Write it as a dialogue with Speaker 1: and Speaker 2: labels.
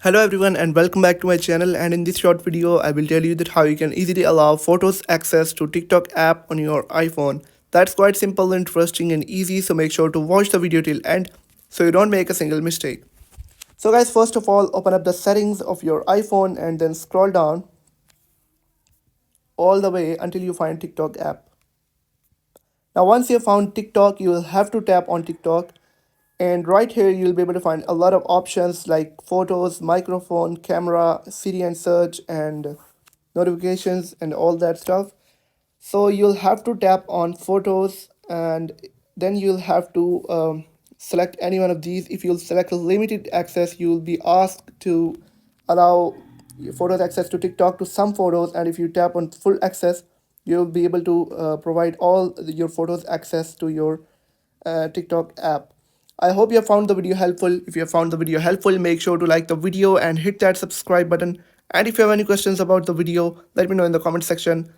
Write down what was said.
Speaker 1: Hello everyone and welcome back to my channel, and in this short video I will tell you that how you can easily allow photos access to TikTok app on your iPhone. That's quite simple, interesting and easy, so make sure to watch the video till end so you don't make a single mistake. So guys, first of all open up the settings of your iPhone and then scroll down all the way until you find TikTok app. Now once you have found TikTok, you will have to tap on TikTok, and right here you'll be able to find a lot of options like photos, microphone, camera, Siri and search, and notifications and all that stuff. So you'll have to tap on photos, and then you'll have to select any one of these. If you'll select limited access, you'll be asked to allow your photos access to TikTok to some photos, and if you tap on full access, you'll be able to provide all your photos access to your TikTok app. I hope you have found the video helpful. If you have found the video helpful, make sure to like the video and hit that subscribe button. And if you have any questions about the video, let me know in the comment section.